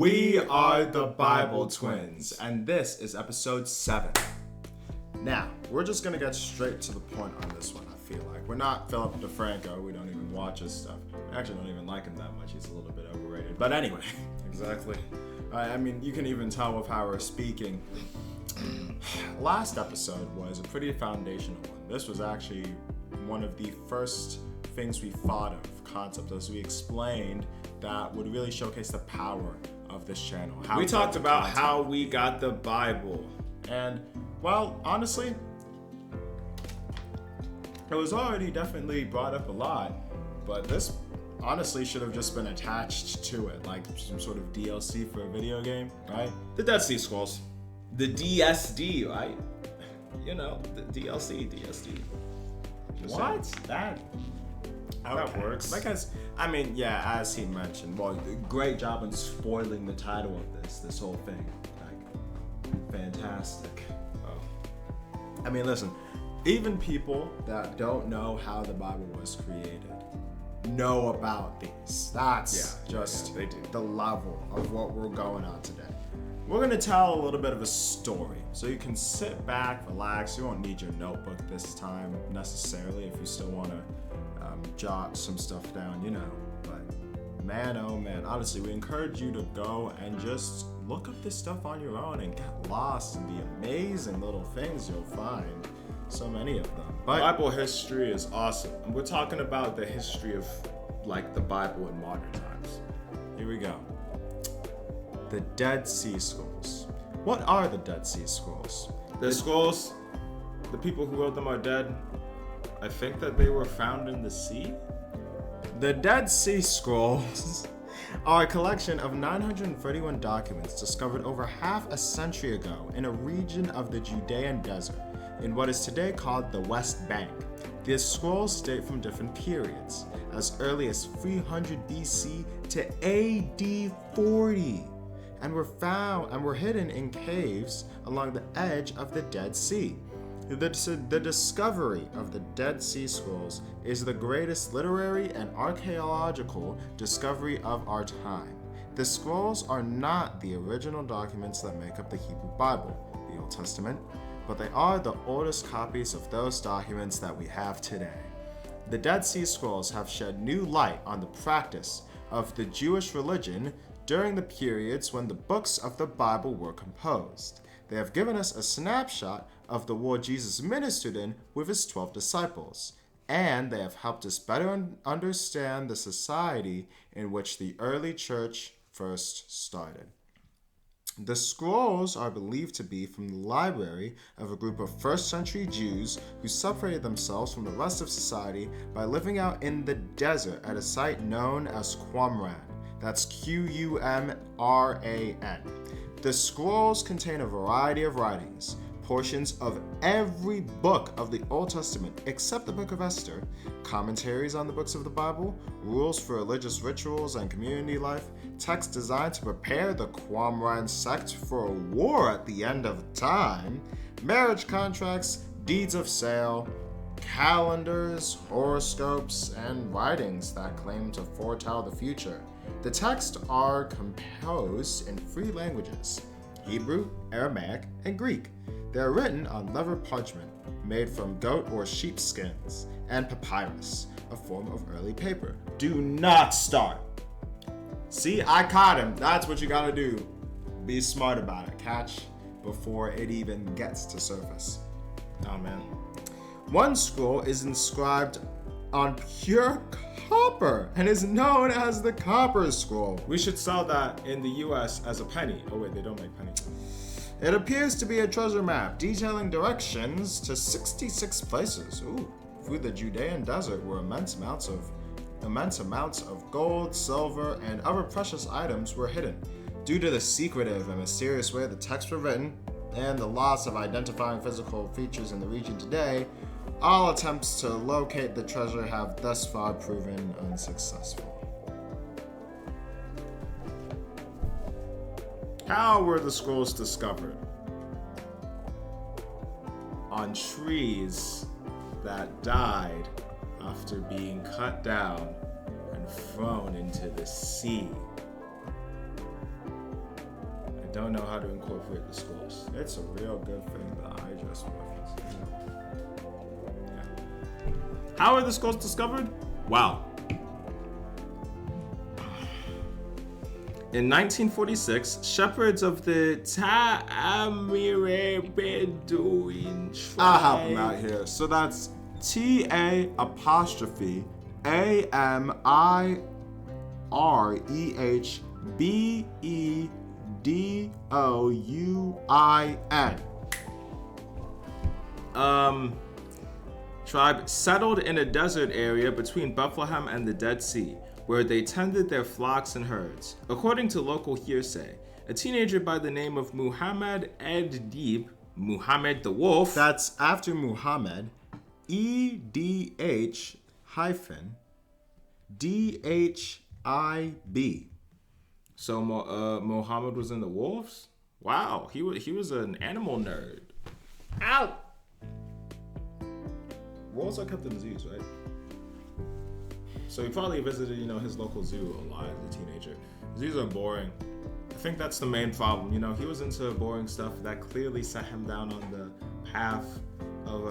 We are the Bible Twins, and this is episode 7. Now, we're just gonna get straight to the point on this one, I feel like. We're not Philip DeFranco, we don't even watch his stuff. I actually don't even like him that much, he's a little bit overrated. But anyway. Exactly. I mean, you can even tell with how we're speaking. Last episode was a pretty foundational one. This was actually one of the first things we thought of, concepts, as we explained, that would really showcase the power of this channel. We talked about how we got the Bible. And, well, honestly, it was already definitely brought up a lot, but this honestly should have just been attached to it, like some sort of DLC for a video game, right? The Dead Sea Scrolls. The DSD, right? You know, the DLC, DSD. What? That works. Because, I mean, yeah, as he mentioned, well, great job on spoiling the title of this whole thing. Like, fantastic. Oh. I mean, listen, even people that don't know how the Bible was created know about these. That's they do. the level of what we're going on today. We're going to tell a little bit of a story, so you can sit back, relax. You won't need your notebook this time necessarily if you still want to jot some stuff down, you know. But man, oh man, honestly, we encourage you to go and just look up this stuff on your own and get lost in the amazing little things you'll find. So many of them. But Bible history is awesome. And we're talking about the history of, like, the Bible in modern times. Here we go. The Dead Sea Scrolls. What are the Dead Sea Scrolls? The scrolls, the people who wrote them are dead. I think that they were found in the sea. The Dead Sea Scrolls are a collection of 931 documents discovered over half a century ago in a region of the Judean desert, in what is today called the West Bank. These scrolls date from different periods, as early as 300 BC to AD 40, and were hidden in caves along the edge of the Dead Sea. The discovery of the Dead Sea Scrolls is the greatest literary and archaeological discovery of our time. The scrolls are not the original documents that make up the Hebrew Bible, the Old Testament, but they are the oldest copies of those documents that we have today. The Dead Sea Scrolls have shed new light on the practice of the Jewish religion during the periods when the books of the Bible were composed. They have given us a snapshot of the war Jesus ministered in with his 12 disciples, and they have helped us better understand the society in which the early church first started. The scrolls are believed to be from the library of a group of first century Jews who separated themselves from the rest of society by living out in the desert at a site known as Qumran. That's Qumran. The scrolls contain a variety of writings, portions of every book of the Old Testament except the book of Esther, commentaries on the books of the Bible, rules for religious rituals and community life, texts designed to prepare the Qumran sect for a war at the end of time, marriage contracts, deeds of sale, calendars, horoscopes, and writings that claim to foretell the future. The texts are composed in 3 languages: Hebrew, Aramaic, and Greek. They are written on leather parchment made from goat or sheep skins, and papyrus, a form of early paper. Do not start. See, I caught him. That's what you gotta do. Be smart about it. Catch before it even gets to surface. Oh man. One scroll is inscribed on pure copper and is known as the Copper Scroll. We should sell that in the US as a penny. Oh wait, they don't make pennies. It appears to be a treasure map detailing directions to 66 places through the Judean desert where immense amounts of gold, silver, and other precious items were hidden. Due to the secretive and mysterious way the texts were written and the loss of identifying physical features in the region today, all attempts to locate the treasure have thus far proven unsuccessful. How were the scrolls discovered? On trees that died after being cut down and thrown into the sea. don't know how to incorporate the scrolls. It's a real good thing that I just referenced. How are the scrolls discovered? Wow. In 1946, shepherds of the Ta'amire Bedouin tribe. I help him out here. So that's TA'Amirebedouin. Tribe settled in a desert area between Bethlehem and the Dead Sea, where they tended their flocks and herds. According to local hearsay, a teenager by the name of Muhammad Ed-Dib, Muhammad the Wolf. That's after Muhammad, EDH-DHIB. So Muhammad was in the wolves? Wow, he was an animal nerd. Ow! Wolves are kept in zoos, right? So he probably visited, his local zoo a lot as a teenager. Zoos are boring. I think that's the main problem. He was into boring stuff that clearly set him down on the path of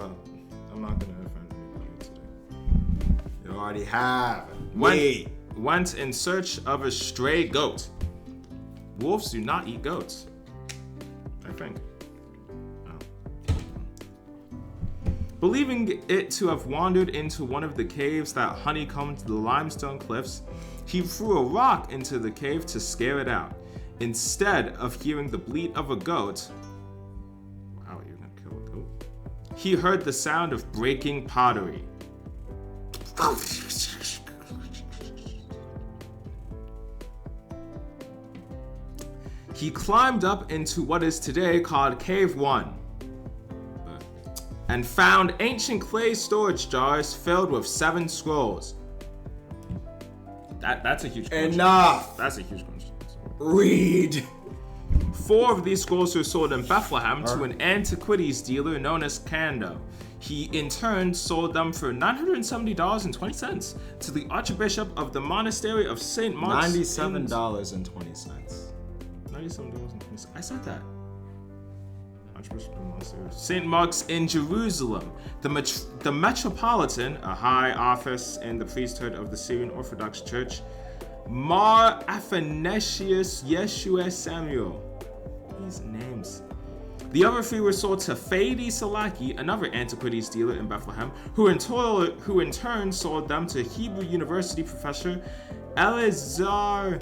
I'm not gonna offend anybody today. You already have. Went in search of a stray goat. Wolves do not eat goats, I think. Believing it to have wandered into one of the caves that honeycombed the limestone cliffs, he threw a rock into the cave to scare it out. Instead of hearing the bleat of a goat, wow, you're gonna kill a goat? He heard the sound of breaking pottery. He climbed up into what is today called Cave 1. And found ancient clay storage jars filled with 7 scrolls. That's a huge question. Enough! That's a huge question. Read! 4 of these scrolls were sold in Bethlehem to an antiquities dealer known as Kando. He in turn sold them for $970.20 to the Archbishop of the Monastery of St. Mark's. $97.20. $97.20. I said that. St. Mark's in Jerusalem. The Metropolitan, a high office in the priesthood of the Syrian Orthodox Church, Mar Athanasius Yeshua Samuel. These names. The other 3 were sold to Thaddeus Salaki, another antiquities dealer in Bethlehem, who in turn sold them to Hebrew University professor Eleazar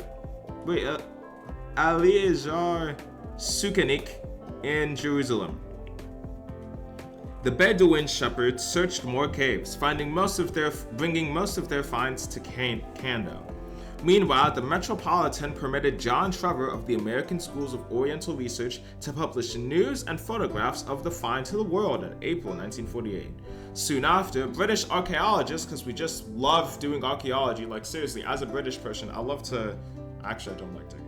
Sukanik in Jerusalem. The Bedouin shepherds searched more caves, bringing most of their finds to Kando. Meanwhile, the Metropolitan permitted John Trevor of the American Schools of Oriental Research to publish news and photographs of the find to the world in April 1948. Soon after, British archaeologists, because we just love doing archaeology, like seriously, as a British person, I love to, actually I don't like digging.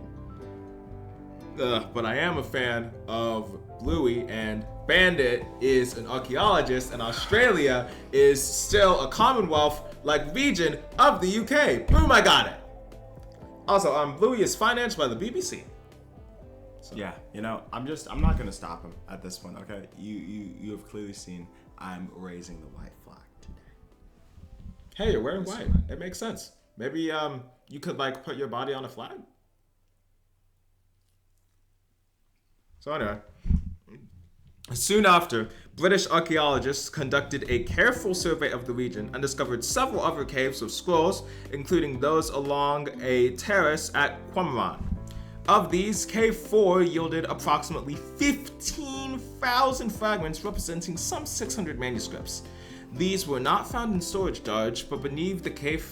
But I am a fan of Bluey, and Bandit is an archaeologist, and Australia is still a Commonwealth-like region of the UK. Boom, I got it. Also, Bluey is financed by the BBC. So. Yeah, I'm not gonna stop him at this point, okay? You have clearly seen I'm raising the white flag today. Hey, you're wearing white. It makes sense. Maybe you could put your body on a flag. So anyway, soon after, British archaeologists conducted a careful survey of the region and discovered several other caves with scrolls, including those along a terrace at Qumran. Of these, Cave 4 yielded approximately 15,000 fragments representing some 600 manuscripts. These were not found in storage jars, but beneath the cave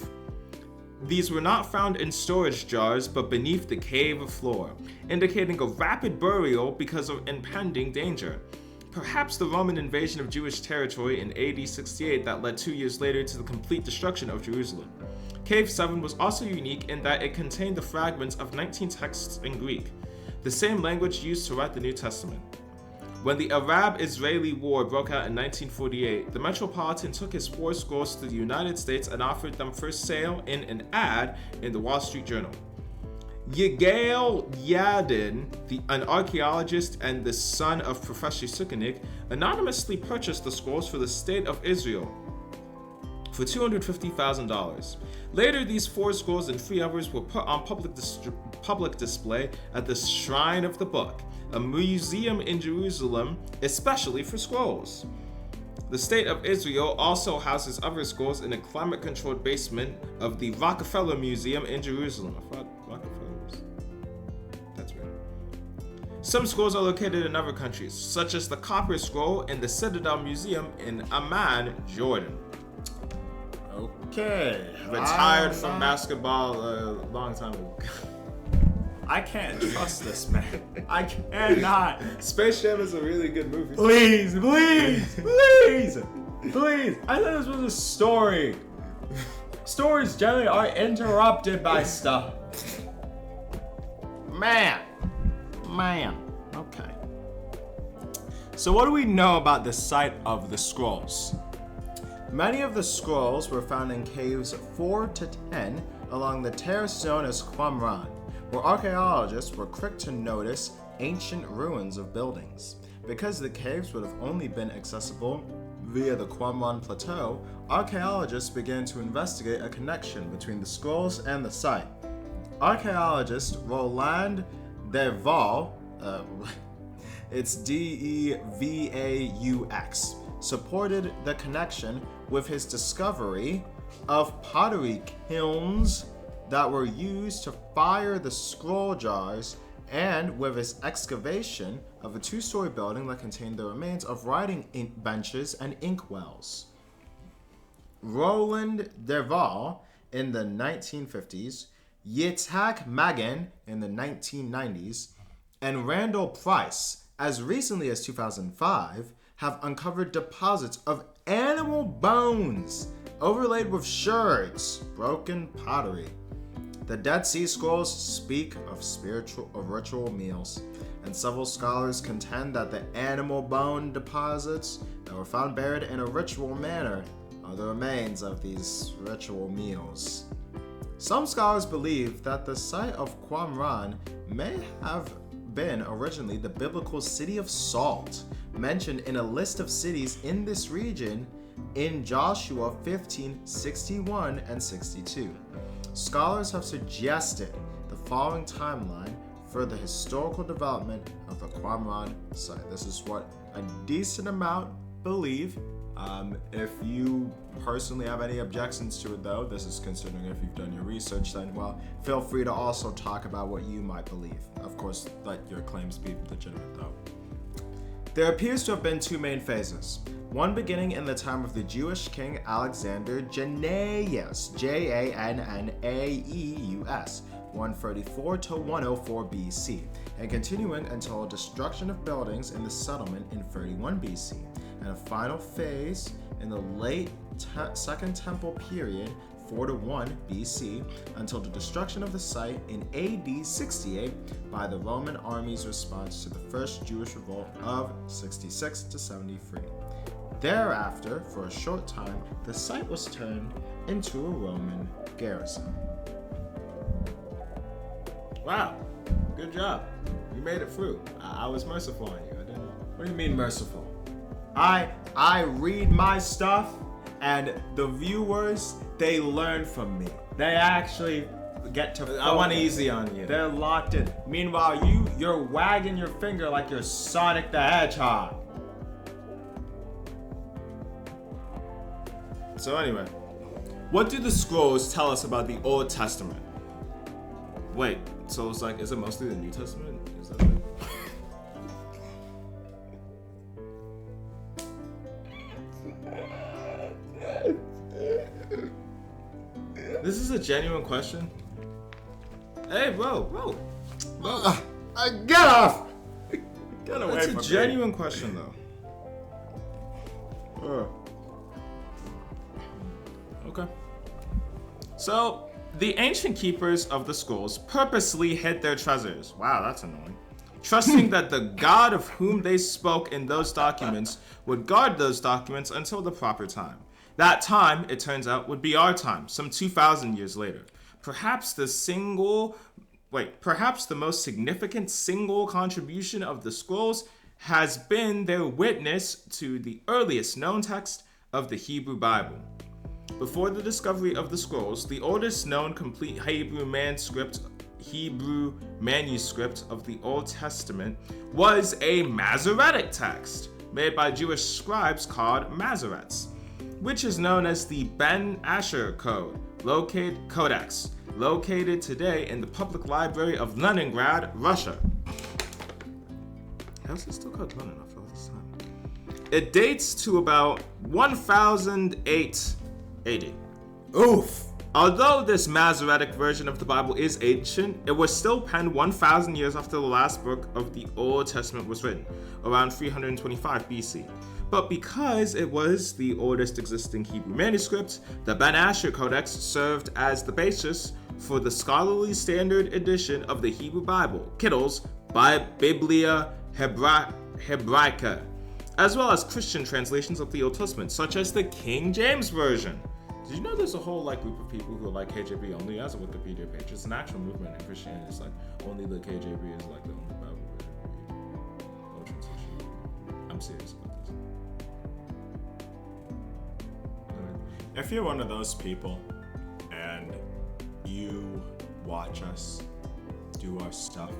floor, indicating a rapid burial because of impending danger. Perhaps the Roman invasion of Jewish territory in AD 68 that led 2 years later to the complete destruction of Jerusalem. Cave 7 was also unique in that it contained the fragments of 19 texts in Greek, the same language used to write the New Testament. When the Arab-Israeli War broke out in 1948, the Metropolitan took his 4 scrolls to the United States and offered them for sale in an ad in the Wall Street Journal. Yigael Yadin, an archaeologist and the son of Professor Sukanik, anonymously purchased the scrolls for the State of Israel for $250,000. Later, these 4 scrolls and 3 others were put on public display at the Shrine of the Book, a museum in Jerusalem especially for scrolls. The State of Israel also houses other scrolls in a climate-controlled basement of the Rockefeller Museum in Jerusalem. I thought Rockefeller's. That's weird. Some scrolls are located in other countries, such as the Copper Scroll in the Citadel Museum in Amman, Jordan. Okay. Retired from basketball a long time ago. I can't trust this man. I cannot. Space Jam is a really good movie. Please. I thought this was a story. Stories generally are interrupted by stuff. Man. Okay. So what do we know about the site of the scrolls? Many of the scrolls were found in caves 4 to 10 along the terrace known as Qumran, where archaeologists were quick to notice ancient ruins of buildings. Because the caves would have only been accessible via the Qumran Plateau, archaeologists began to investigate a connection between the scrolls and the site. Archaeologist Roland Devaux, it's Devaux, supported the connection with his discovery of pottery kilns that were used to fire the scroll jars, and with his excavation of a 2-story building that contained the remains of writing benches and inkwells. Roland Devaux in the 1950s, Yitzhak Magen in the 1990s, and Randall Price, as recently as 2005, have uncovered deposits of animal bones overlaid with sherds, broken pottery. The Dead Sea Scrolls speak of ritual meals, and several scholars contend that the animal bone deposits that were found buried in a ritual manner are the remains of these ritual meals. Some scholars believe that the site of Qumran may have been originally the biblical city of Salt, mentioned in a list of cities in this region in Joshua 15:61 and 62. Scholars have suggested the following timeline for the historical development of the Qumran site. This is what a decent amount believe. If you personally have any objections to it, though, this is considering if you've done your research, then, well, feel free to also talk about what you might believe. Of course, let your claims be legitimate, though. There appears to have been 2 main phases. One beginning in the time of the Jewish king Alexander Jannaeus, Jannaeus, 134 to 104 BC, and continuing until destruction of buildings in the settlement in 31 BC, and a final phase in the late Second Temple period, 4 to 1 BC, until the destruction of the site in AD 68 by the Roman army's response to the First Jewish Revolt of 66 to 73. Thereafter, for a short time, the site was turned into a Roman garrison. Wow, good job. You made it through. I was merciful on you. I didn't. What do you mean merciful? I read my stuff, and the viewers, they learn from me. They actually get to focus. I want easy on you. They're locked in. Meanwhile, you're wagging your finger like you're Sonic the Hedgehog. So anyway, what do the scrolls tell us about the Old Testament? Wait, so it's like, is it mostly the New Testament? Is that it? This is a genuine question. Hey, bro. Get off! Get away It's from a me. genuine question, though. Okay. So, the ancient keepers of the scrolls purposely hid their treasures. Wow, that's annoying. Trusting that the God of whom they spoke in those documents would guard those documents until the proper time. That time, it turns out, would be our time, some 2,000 years later. Perhaps the single perhaps the most significant single contribution of the scrolls has been their witness to the earliest known text of the Hebrew Bible. Before the discovery of the scrolls, the oldest known complete Hebrew manuscript of the Old Testament was a Masoretic text made by Jewish scribes called Masoretes, which is known as the Ben Asher Codex, located today in the Public Library of Leningrad, Russia. How is it still called Lenin after all this time? It dates to about 1008 AD. Oof! Although this Masoretic version of the Bible is ancient, it was still penned 1,000 years after the last book of the Old Testament was written, around 325 BC. But because it was the oldest existing Hebrew manuscript, the Ben Asher Codex served as the basis for the scholarly standard edition of the Hebrew Bible, Kittel's Biblia Hebraica, as well as Christian translations of the Old Testament, such as the King James Version. Did you know there's a whole group of people who are KJV only as a Wikipedia page? It's an actual movement in Christianity. It's only the KJV is the only Bible version. No translation. I'm serious about this. If you're one of those people and you watch us do our stuff,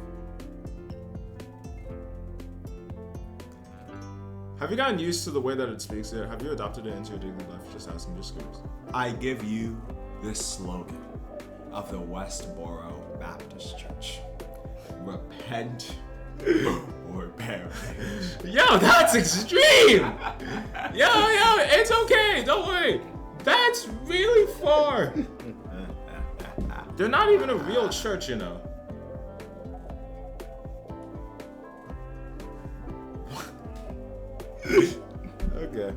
have you gotten used to the way that it speaks yet? Have you adopted it into your daily life? Just asking, just curious. I give you the slogan of the Westboro Baptist Church. Repent or perish. Yo, that's extreme! Yo, it's okay, don't worry. That's really far. They're not even a real church, you know. Okay.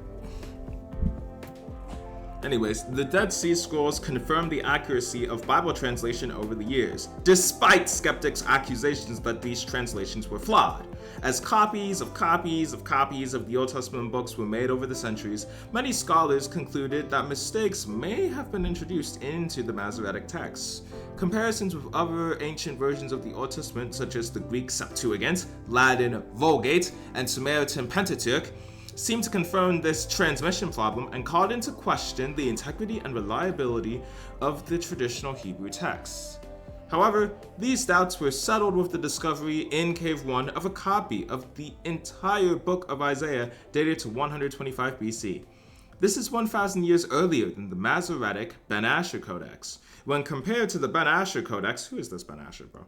Anyways, the Dead Sea Scrolls confirmed the accuracy of Bible translation over the years, despite skeptics' accusations that these translations were flawed. As copies of the Old Testament books were made over the centuries, many scholars concluded that mistakes may have been introduced into the Masoretic texts. Comparisons with other ancient versions of the Old Testament, such as the Greek Septuagint, Latin Vulgate, and Samaritan Pentateuch, seem to confirm this transmission problem and called into question the integrity and reliability of the traditional Hebrew texts. However, these doubts were settled with the discovery in Cave 1 of a copy of the entire book of Isaiah dated to 125 BC. This is 1,000 years earlier than the Masoretic Ben Asher Codex. When compared to the Ben Asher Codex, who is this Ben Asher, bro?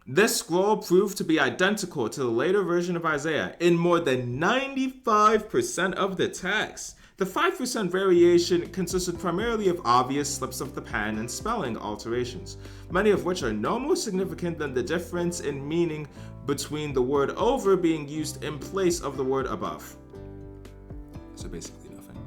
This scroll proved to be identical to the later version of Isaiah in more than 95% of the text. The 5% variation consisted primarily of obvious slips of the pen and spelling alterations, many of which are no more significant than the difference in meaning between the word over being used in place of the word above. So basically nothing.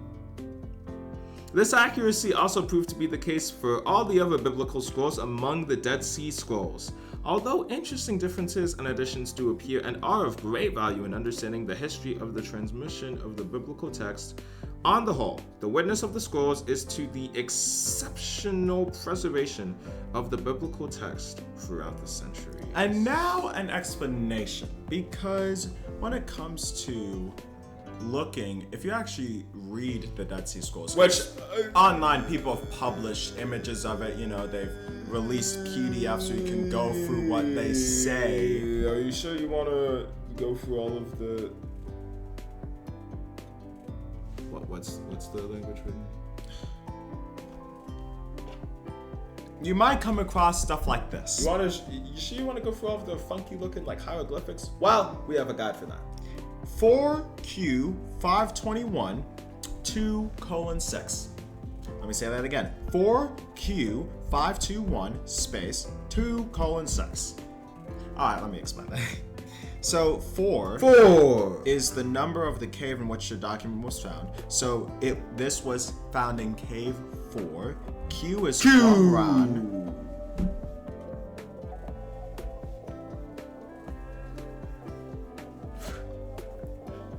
This accuracy also proved to be the case for all the other biblical scrolls among the Dead Sea Scrolls. Although interesting differences and additions do appear and are of great value in understanding the history of the transmission of the biblical text, on the whole, the witness of the scrolls is to the exceptional preservation of the biblical text throughout the centuries. And now an explanation, because when it comes to looking, if you actually read the Dead Sea Scrolls, which online people have published images of it, they've released PDFs so you can go through what they say. Are you sure you want to go through all of the... What's the language written? You might come across stuff like this. You sure you want to go through all of the funky looking hieroglyphics? Well, we have a guide for that. 4Q521 2:6. Let me say that again. 4Q521 space 2:6. Alright, let me explain that. So 4 is the number of the cave in which the document was found. So this was found in cave 4. Q is Qumran.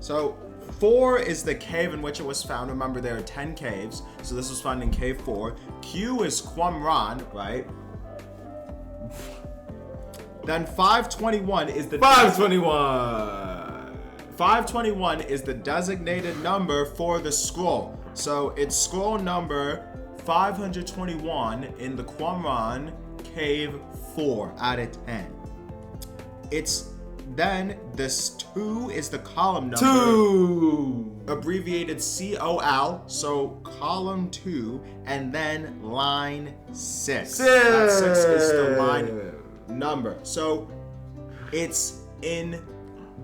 So 4 is the cave in which it was found. Remember, there are 10 caves, so this was found in cave 4. Q is Qumran, right? Then 521 is the 521. 521 is the designated number for the scroll. So it's scroll number 521 in the Qumran Cave 4 out of 10. It's then this 2 is the column number. 2. Abbreviated COL, so column 2, and then line 6. That 6 is the line number. So it's in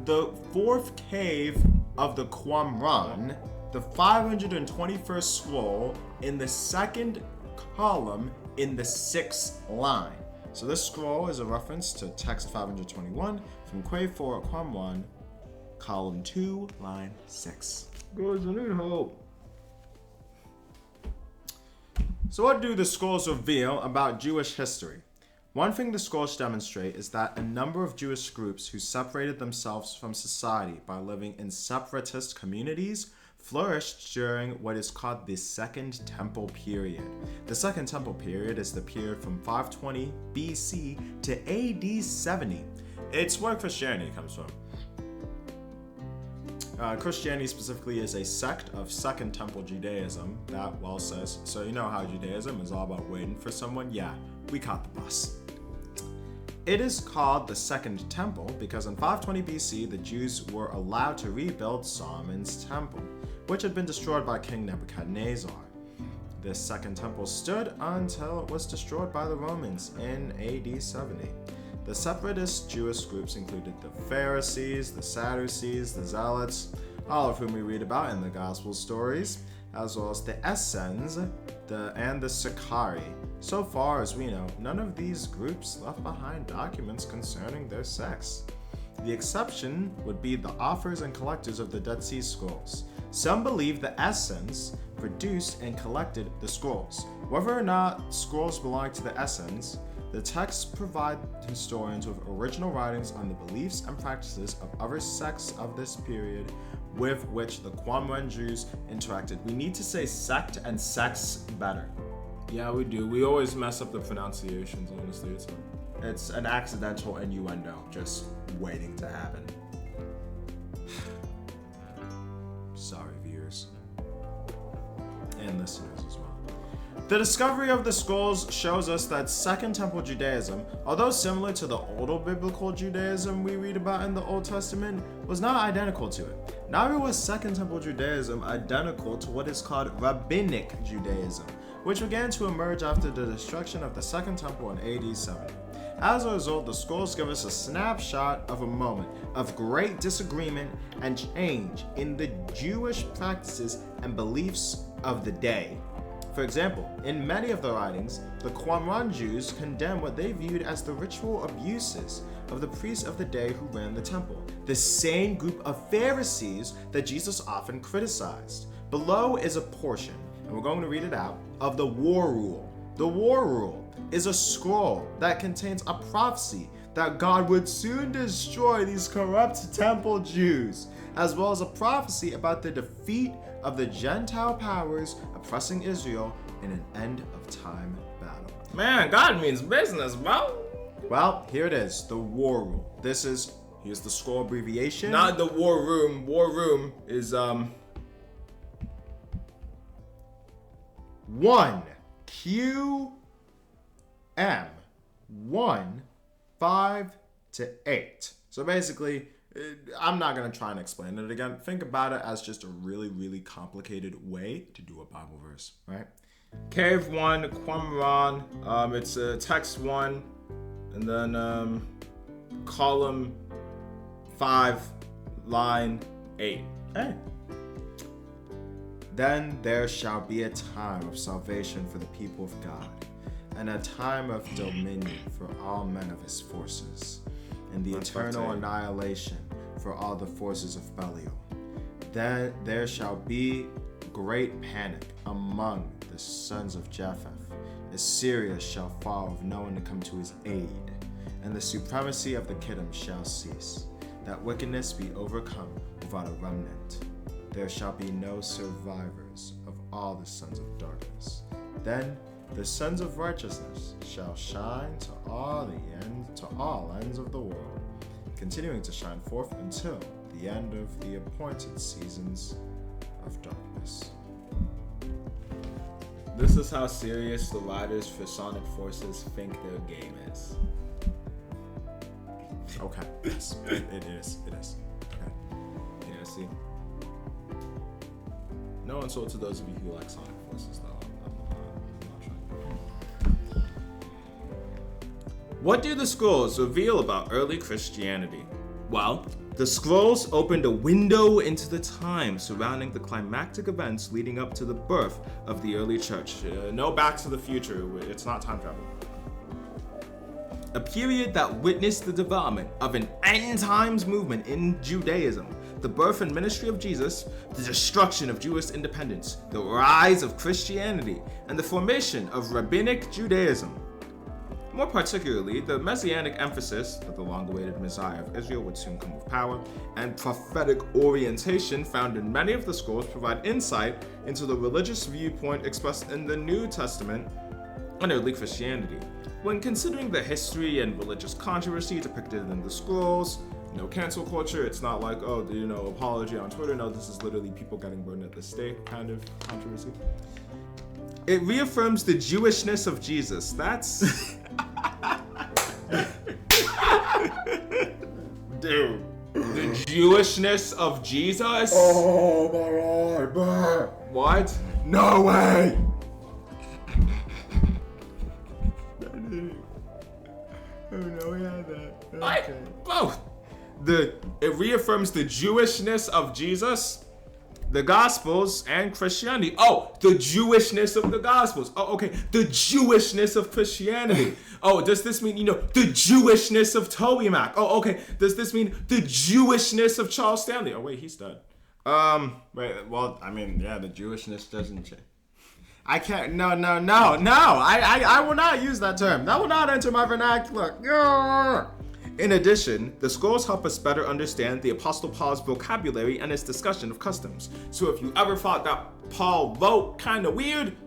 the 4th cave of the Qumran, the 521st scroll in the 2nd column in the 6th line. So this scroll is a reference to text 521 from Cave 4 at Qumran, column 2, line 6. Guys, I need help. So what do the scrolls reveal about Jewish history? One thing the scrolls demonstrate is that a number of Jewish groups who separated themselves from society by living in separatist communities flourished during what is called the Second Temple period. The Second Temple period is the period from 520 BC to AD 70. It's where Christianity comes from. Christianity specifically is a sect of Second Temple Judaism that, well, says, so you know how Judaism is all about waiting for someone? Yeah, we caught the bus. It is called the Second Temple because in 520 BC, the Jews were allowed to rebuild Solomon's temple, which had been destroyed by King Nebuchadnezzar. This Second Temple stood until it was destroyed by the Romans in AD 70. The separatist Jewish groups included the Pharisees, the Sadducees, the Zealots, all of whom we read about in the Gospel stories, as well as the Essenes and the Sicarii. So far as we know, none of these groups left behind documents concerning their sects. The exception would be the authors and collectors of the Dead Sea Scrolls. Some believe the Essenes produced and collected the scrolls. Whether or not scrolls belong to the Essenes, the texts provide historians with original writings on the beliefs and practices of other sects of this period with which the Qumran Jews interacted. We need to say sect and sects better. Yeah, we do. We always mess up the pronunciations, honestly. It's an accidental innuendo just waiting to happen. Sorry, viewers. And listeners as well. The discovery of the scrolls shows us that Second Temple Judaism, although similar to the older biblical Judaism we read about in the Old Testament, was not identical to it. Neither was Second Temple Judaism identical to what is called Rabbinic Judaism, which began to emerge after the destruction of the Second Temple in AD 70. As a result, the scrolls give us a snapshot of a moment of great disagreement and change in the Jewish practices and beliefs of the day. For example, in many of the writings, the Qumran Jews condemn what they viewed as the ritual abuses of the priests of the day who ran the temple, the same group of Pharisees that Jesus often criticized. Below is a portion, and we're going to read it out, of the War Rule. The War Rule is a scroll that contains a prophecy that God would soon destroy these corrupt temple Jews, as well as a prophecy about the defeat of the Gentile powers oppressing Israel in an end of time battle. Man, God means business, bro. Well, here it is, the War Rule. Here's the scroll abbreviation. Not the War Room. War Room is 1 QM 1 5 to 8. So basically, I'm not going to try and explain it again. Think about it as just a really, really complicated way to do a Bible verse, right? Cave 1, Qumran, it's text 1, and then column 5, line 8. Hey. Then there shall be a time of salvation for the people of God, and a time of dominion for all men of his forces, and the eternal annihilation for all the forces of Belial. Then there shall be great panic among the sons of Japheth. Assyria shall fall with no one to come to his aid, and the supremacy of the Kittim shall cease, that wickedness be overcome without a remnant. There shall be no survivors of all the sons of darkness. Then The suns of righteousness shall shine to all ends of the world, continuing to shine forth until the end of the appointed seasons of darkness. This is how serious the writers for Sonic Forces think their game is. Okay, yes, it is. Okay. Yeah, see. No insult to those of you who like Sonic Forces, though. I'm not trying. What do the scrolls reveal about early Christianity? Well, the scrolls opened a window into the time surrounding the climactic events leading up to the birth of the early church. No Back to the Future, it's not time travel. A period that witnessed the development of an end times movement in Judaism, the birth and ministry of Jesus, the destruction of Jewish independence, the rise of Christianity, and the formation of Rabbinic Judaism. More particularly, the messianic emphasis that the long-awaited Messiah of Israel would soon come with power, and prophetic orientation found in many of the scrolls provide insight into the religious viewpoint expressed in the New Testament and early Christianity. When considering the history and religious controversy depicted in the scrolls, no cancel culture, it's not like, oh, apology on Twitter. No, this is literally people getting burned at the stake kind of controversy. It reaffirms the Jewishness of Jesus. That's... Dude, the Jewishness of Jesus? Oh my god, What? no way! Oh no, we had that. Okay. Oh, it reaffirms the Jewishness of Jesus, the Gospels, and Christianity. Oh, the Jewishness of the Gospels. Oh, okay, the Jewishness of Christianity. Oh, does this mean, the Jewishness of Toby Mac? Oh, okay, does this mean the Jewishness of Charles Stanley? Oh, wait, he's dead. Wait, well, I mean, yeah, the Jewishness doesn't change. I can't, no. I will not use that term. That will not enter my vernacular. Grr. In addition, the scrolls help us better understand the Apostle Paul's vocabulary and his discussion of customs. So if you ever thought that Paul wrote kind of weird,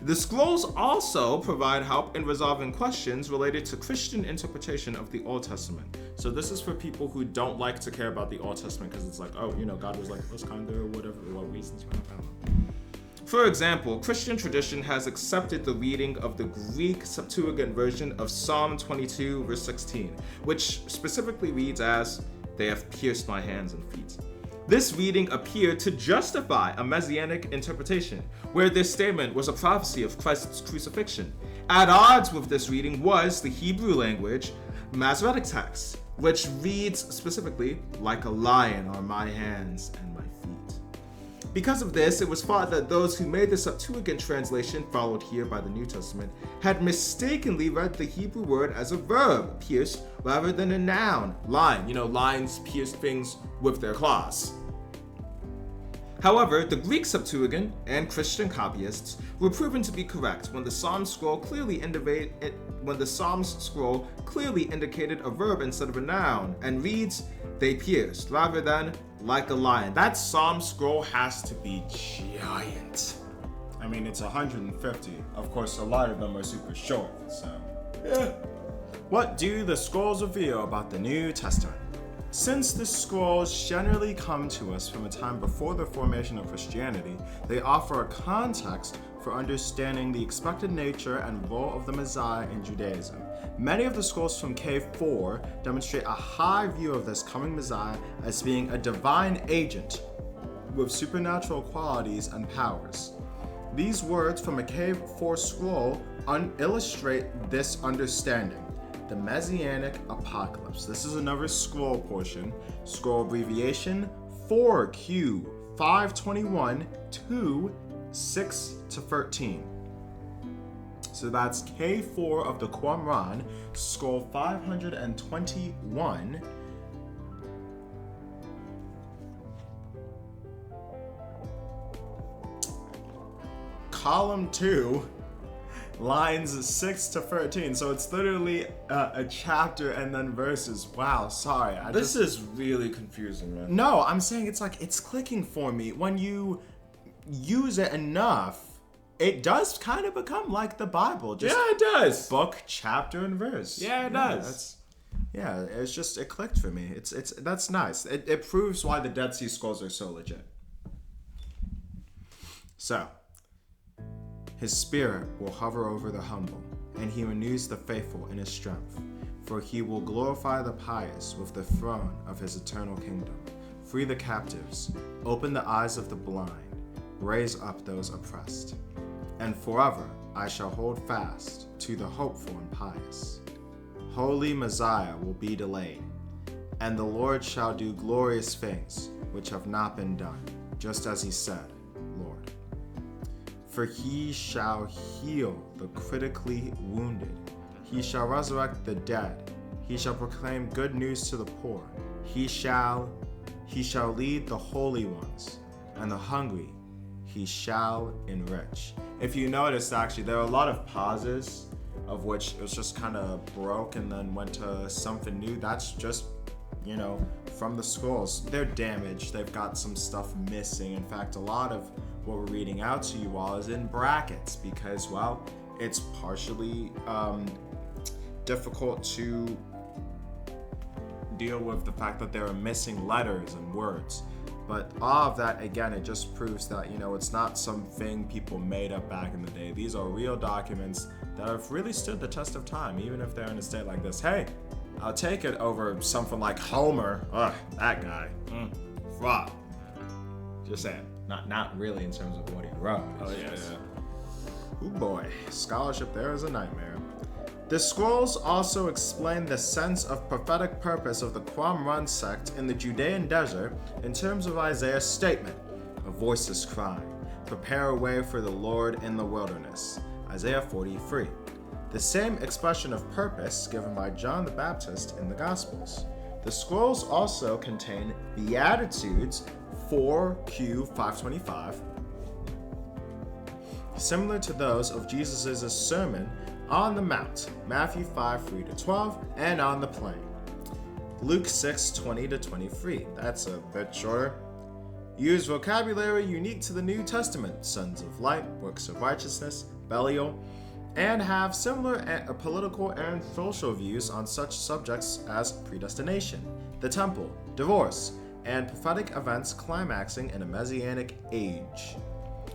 the scrolls also provide help in resolving questions related to Christian interpretation of the Old Testament. So this is for people who don't like to care about the Old Testament because it's like, oh, God was like this kind of or whatever, what reasons, I don't know. For example, Christian tradition has accepted the reading of the Greek Septuagint version of Psalm 22, verse 16, which specifically reads as, "They have pierced my hands and feet." This reading appeared to justify a messianic interpretation, where this statement was a prophecy of Christ's crucifixion. At odds with this reading was the Hebrew language Masoretic text, which reads specifically, "Like a lion are my hands and my feet." Because of this, it was thought that those who made the Septuagint translation, followed here by the New Testament, had mistakenly read the Hebrew word as a verb, pierce, rather than a noun, line. Lions pierce things with their claws. However, the Greek Septuagint and Christian copyists were proven to be correct when the Psalms scroll clearly indicated a verb instead of a noun, and reads, "They pierced," rather than "like a lion." That Psalm scroll has to be giant. I mean, it's 150. Of course, a lot of them are super short, so. Yeah. What do the scrolls reveal about the New Testament? Since the scrolls generally come to us from a time before the formation of Christianity, they offer a context for understanding the expected nature and role of the Messiah in Judaism. Many of the scrolls from Cave 4 demonstrate a high view of this coming Messiah as being a divine agent with supernatural qualities and powers. These words from a Cave 4 scroll illustrate this understanding. The Messianic Apocalypse. This is another scroll portion. Scroll abbreviation 4Q 521 2 6 to 13. So that's K4 of the Qumran, scroll 521. Column 2, lines 6 to 13. So it's literally a chapter and then verses. Wow, sorry. This is really confusing, man. No, I'm saying it's clicking for me. When you use it enough, it does kind of become like the Bible. Just Yeah, it does. book, chapter, and verse. Yeah, it does. It clicked for me. That's nice. It proves why the Dead Sea Scrolls are so legit. So, his spirit will hover over the humble, and he renews the faithful in his strength. For he will glorify the pious with the throne of his eternal kingdom, free the captives, open the eyes of the blind, raise up those oppressed. And forever I shall hold fast to the hopeful and pious. Holy Messiah will be delayed, and the Lord shall do glorious things which have not been done, just as he said, Lord. For he shall heal the critically wounded. He shall resurrect the dead. He shall proclaim good news to the poor. He shall lead the holy ones, and the hungry he shall enrich. If you notice, actually, there are a lot of pauses of which it was just kind of broke and then went to something new. That's just, from the scrolls. They're damaged. They've got some stuff missing. In fact, a lot of what we're reading out to you all is in brackets because, well, it's partially difficult to deal with the fact that there are missing letters and words. But all of that, again, it just proves that, it's not something people made up back in the day. These are real documents that have really stood the test of time, even if they're in a state like this. Hey, I'll take it over something like Homer. Ugh, that guy. Fraud. Just saying. Not really in terms of what he wrote. Oh, boy. Scholarship there is a nightmare. The scrolls also explain the sense of prophetic purpose of the Qumran sect in the Judean desert in terms of Isaiah's statement, a voice is crying, prepare a way for the Lord in the wilderness, Isaiah 43. The same expression of purpose given by John the Baptist in the Gospels. The scrolls also contain Beatitudes 4Q525, similar to those of Jesus' sermon on the Mount, Matthew 5:3-12, and on the plain, Luke 6:20-23. That's a bit shorter. Use vocabulary unique to the New Testament, sons of light, works of righteousness, Belial, and have similar political and social views on such subjects as predestination, the temple, divorce, and prophetic events climaxing in a messianic age.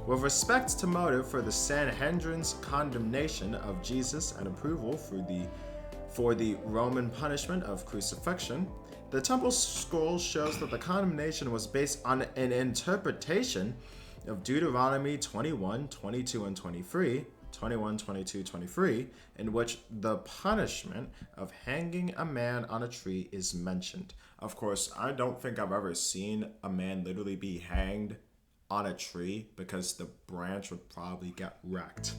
With respect to motive for the Sanhedrin's condemnation of Jesus and approval for the Roman punishment of crucifixion, the Temple Scroll shows that the condemnation was based on an interpretation of Deuteronomy 21, 22, and 23, 21, 22, 23, in which the punishment of hanging a man on a tree is mentioned. Of course, I don't think I've ever seen a man literally be hanged on a tree because the branch would probably get wrecked.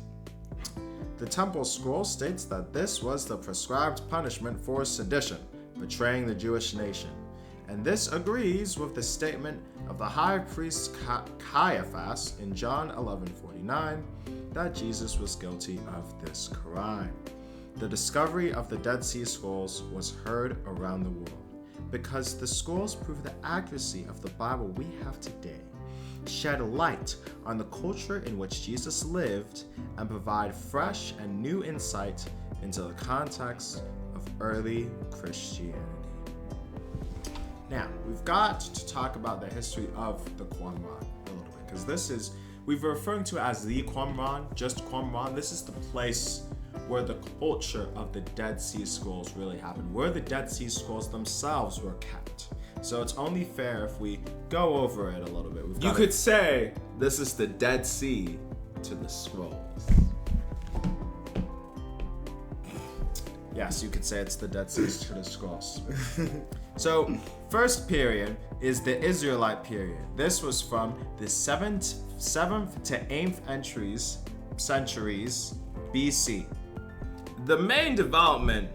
The Temple Scroll states that this was the prescribed punishment for sedition, betraying the Jewish nation. And this agrees with the statement of the high priest Caiaphas in John 11:49 that Jesus was guilty of this crime. The discovery of the Dead Sea Scrolls was heard around the world because the scrolls prove the accuracy of the Bible we have today, shed light on the culture in which Jesus lived, and provide fresh and new insight into the context of early Christianity. Now, we've got to talk about the history of the Qumran a little bit, because we're referring to it as the Qumran, just Qumran. This is the place where the culture of the Dead Sea Scrolls really happened, where the Dead Sea Scrolls themselves were kept. So it's only fair if we go over it a little bit. You could say this is the Dead Sea to the scrolls. Yes, you could say it's the Dead Sea to the scrolls. So, first period is the Israelite period. This was from the 7th to 8th centuries BC. The main development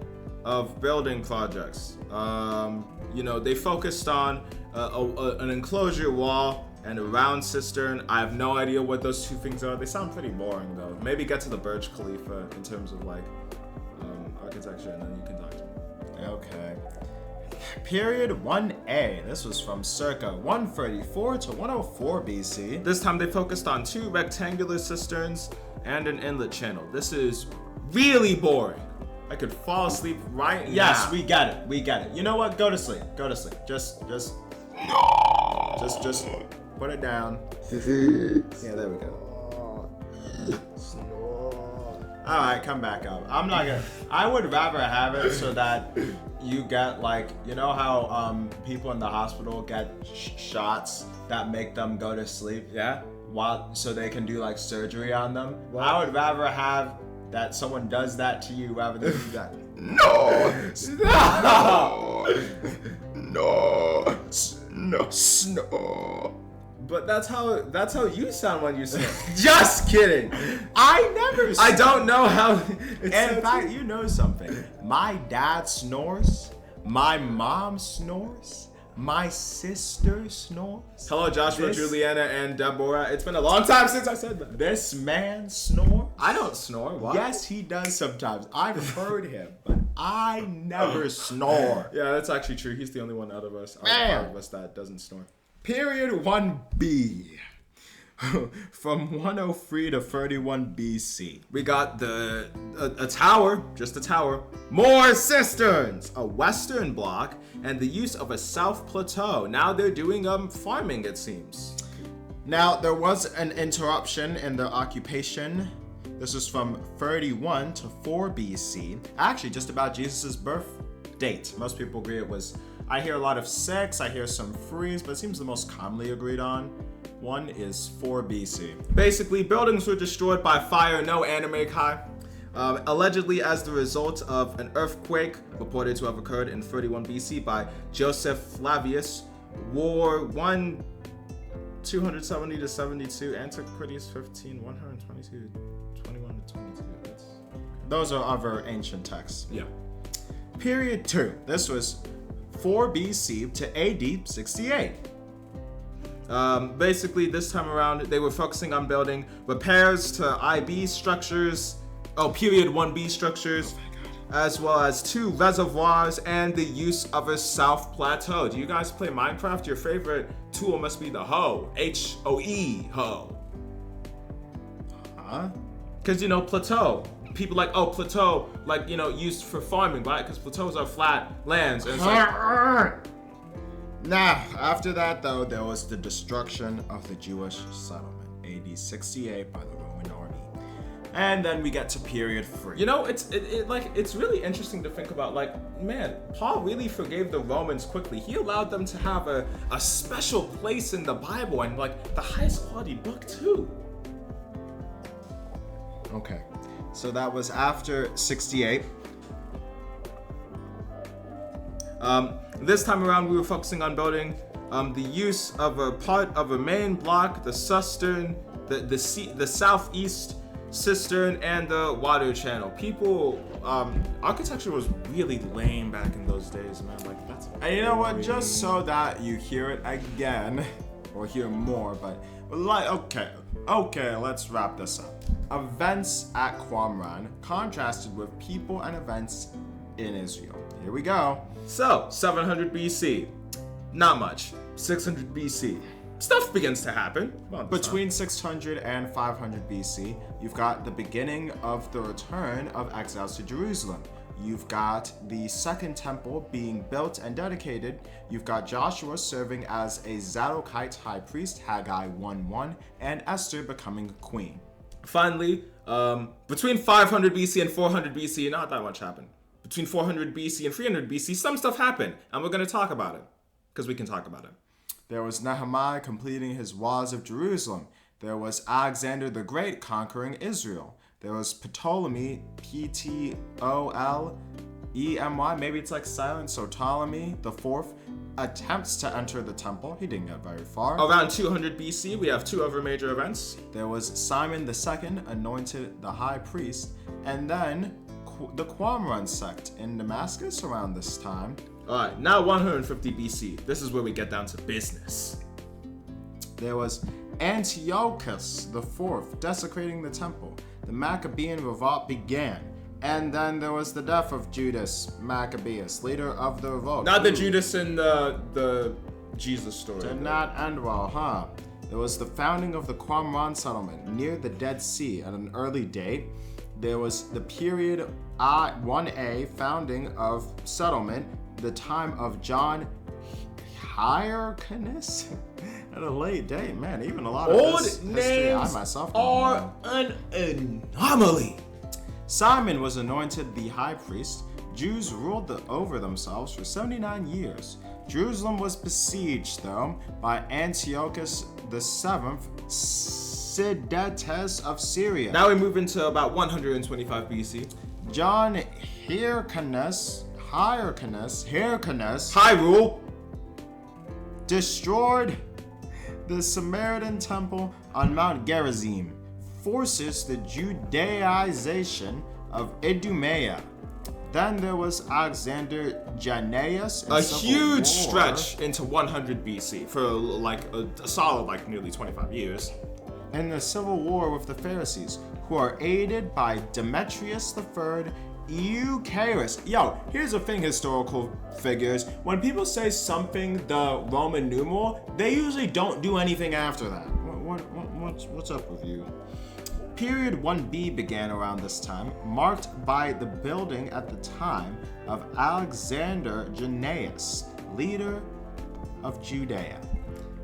of building projects, they focused on an enclosure wall and a round cistern. I have no idea what those two things are. They sound pretty boring though. Maybe get to the Burj Khalifa in terms of architecture, and then you can talk to me. Okay. Period 1A. This was from circa 134 to 104 BC. This time they focused on 2 rectangular cisterns and an inlet channel. This is really boring. I could fall asleep right now. Yes, we get it. We get it. You know what? Go to sleep. Go to sleep. Just put it down. Yeah, there we go. All right, come back up. I'm not gonna. I would rather have it so that you get like, you know how people in the hospital get shots that make them go to sleep. Yeah. So they can do like surgery on them. What? I would rather have that someone does that to you rather than do that. No. No. But that's how you sound when you snore. Just kidding. I never. I don't know how. In fact, you know something. My dad snores. My mom snores. My sister snores. Hello, Joshua, Juliana, and Deborah. It's been a long time since I said that. This man snores. I don't snore. What? Yes, he does sometimes. I've heard him, but I never snore. Yeah, that's actually true. He's the only one out of us that doesn't snore. Period 1B. From 103 to 31 BC. We got a tower, just a tower, more cisterns, a western block, and the use of a south plateau. Now they're doing farming, it seems. Now there was an interruption in the occupation. This was from 31 to 4 BC. Actually, just about Jesus' birth date. Most people agree it was. I hear a lot of 6, I hear some 3s, but it seems the most commonly agreed on one is 4 BC. Basically, buildings were destroyed by fire, no anime kai. Allegedly as the result of an earthquake reported to have occurred in 31 BC by Joseph Flavius, War 1, 270 to 72, Antiquities 15, 122, 21 to 22. Those are other ancient texts. Yeah. Period 2. This was 4 BC to AD 68. Basically, this time around, they were focusing on building repairs to IB structures, period 1B structures, as well as 2 reservoirs and the use of a south plateau. Do you guys play Minecraft? Your favorite tool must be the hoe, H-O-E, hoe. Huh? Because, plateau. People like, plateau, like, used for farming, right? Because plateaus are flat lands. And it's like... Now, after that, though, there was the destruction of the Jewish settlement, AD 68 by the Roman army. And then we get to period 3. It's really interesting to think about, man, Paul really forgave the Romans quickly. He allowed them to have a special place in the Bible and, the highest quality book, too. Okay. So that was after 68. This time around, we were focusing on building the use of a part of a main block, the cistern, the southeast cistern, and the water channel. Architecture was really lame back in those days, man. That's. And you know what? Just so that you hear it again, or hear more, okay, let's wrap this up. Events at Qumran contrasted with people and events in Israel. Here we go. So, 700 BC, not much. 600 BC, stuff begins to happen. Between 600 and 500 BC, you've got the beginning of the return of exiles to Jerusalem. You've got the second temple being built and dedicated. You've got Joshua serving as a Zadokite high priest, Haggai 1:1, and Esther becoming queen. Finally, between 500 BC and 400 BC, not that much happened. Between 400 BC and 300 BC, some stuff happened, and we're going to talk about it, because we can talk about it. There was Nehemiah completing his walls of Jerusalem. There was Alexander the Great conquering Israel. There was Ptolemy, Ptolemy, maybe it's like silent, so Ptolemy the Fourth, attempts to enter the temple. He didn't get very far. Around 200 BC, we have 2 other major events. There was Simon II anointed the high priest, and then the Qumran sect in Damascus around this time. Alright, now 150 BC. This is where we get down to business. There was Antiochus IV desecrating the temple. The Maccabean revolt began. And then there was the death of Judas Maccabeus, leader of the revolt. Not the Judas in the Jesus story. Did not end well, huh? There was the founding of the Qumran settlement near the Dead Sea at an early date. There was the period 1A founding of settlement, the time of John Hyrcanus at a late date. Man, even a lot of Old this history I names myself don't are know. an anomaly. Simon was anointed the high priest. Jews ruled over themselves for 79 years. Jerusalem was besieged, though, by Antiochus VII, Sidetes of Syria. Now we move into about 125 BC. John Hyrcanus Hyrule destroyed the Samaritan temple on Mount Gerizim, forces the Judaization of Idumea. Then there was Alexander Jannaeus. A huge stretch into 100 BC for like a solid nearly 25 years. In the civil war with the Pharisees, who are aided by Demetrius III Eucharis. Yo, here's a thing, historical figures. When people say something the Roman numeral, they usually don't do anything after that. What's up with you? Period 1B began around this time, marked by the building at the time of Alexander Jannaeus, leader of Judea.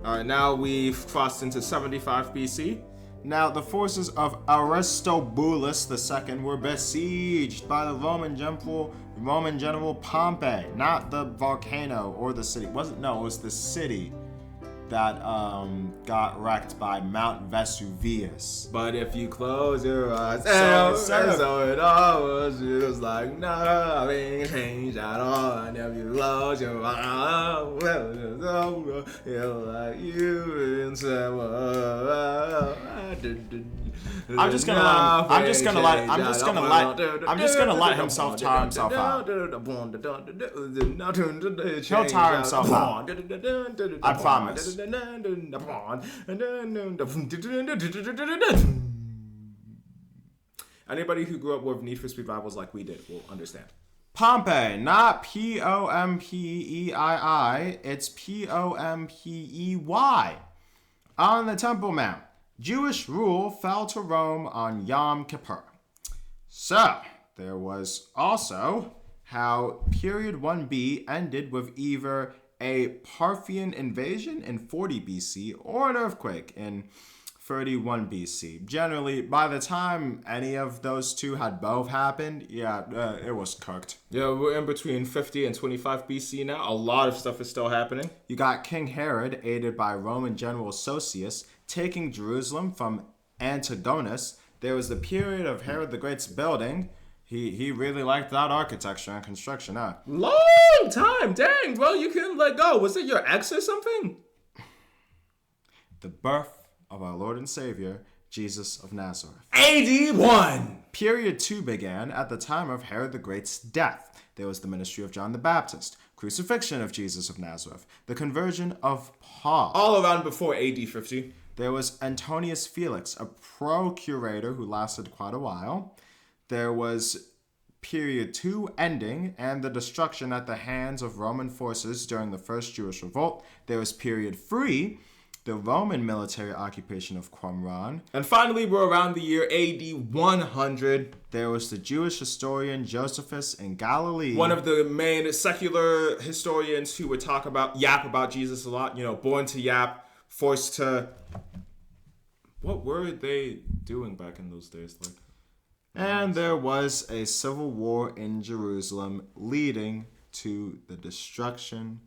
Alright, now we've crossed into 75 BC. Now, the forces of Aristobulus II were besieged by the Roman general Pompey, not the volcano or the city. It was the city that got wrecked by Mount Vesuvius. But if you close your eyes, So it all was just like nothing changed at all. And if you close your eyes, you're like you and I'm just gonna let himself tire himself out. He'll tire himself out. I promise. Anybody who grew up with Need for Speed rivals like we did will understand. Pompey, not Pompei, it's Pompey. On the Temple Mount, Jewish rule fell to Rome on Yom Kippur. So, there was also how period 1B ended with either a Parthian invasion in 40 BC or an earthquake in 31 BC. Generally, by the time any of those two had both happened, it was cooked. Yeah, we're in between 50 and 25 BC now. A lot of stuff is still happening. You got King Herod, aided by Roman General Sosius, taking Jerusalem from Antigonus. There was the period of Herod the Great's building. He really liked that architecture and construction, huh? Long time! Dang, bro, you couldn't let go. Was it your ex or something? The birth of our Lord and Savior, Jesus of Nazareth. AD 1! Period 2 began at the time of Herod the Great's death. There was the ministry of John the Baptist, crucifixion of Jesus of Nazareth, the conversion of Paul. All around before AD 50. There was Antonius Felix, a procurator who lasted quite a while. There was period 2 ending and the destruction at the hands of Roman forces during the First Jewish Revolt. There was period 3, the Roman military occupation of Qumran. And finally, we're around the year AD 100. There was the Jewish historian Josephus in Galilee. One of the main secular historians who would yap about Jesus a lot. You know, born to yap, forced to... What were they doing back in those days? And there was a civil war in Jerusalem leading to the destruction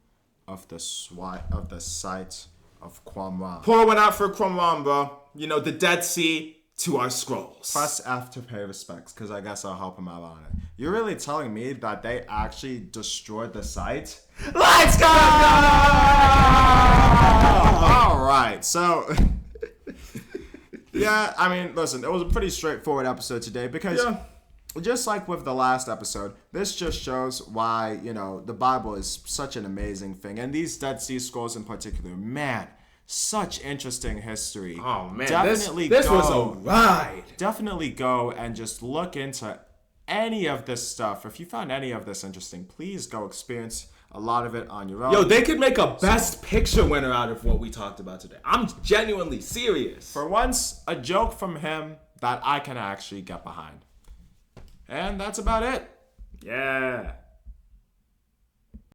of the site of Qumran. Pour one out for Qumran, bro. You know, the Dead Sea to our scrolls. Press F to pay respects, because I guess I'll help him out on it. You're really telling me that they actually destroyed the site? Let's go! All right, so... Yeah, I mean, listen, it was a pretty straightforward episode today because just like with the last episode, this just shows why, the Bible is such an amazing thing. And these Dead Sea Scrolls in particular, man, such interesting history. Oh, man, definitely this was a ride. Definitely go and just look into any of this stuff, if you found any of this interesting, please go experience a lot of it on your own. Yo, they could make a best picture winner out of what we talked about today. I'm genuinely serious. For once, a joke from him that I can actually get behind. And that's about it. Yeah.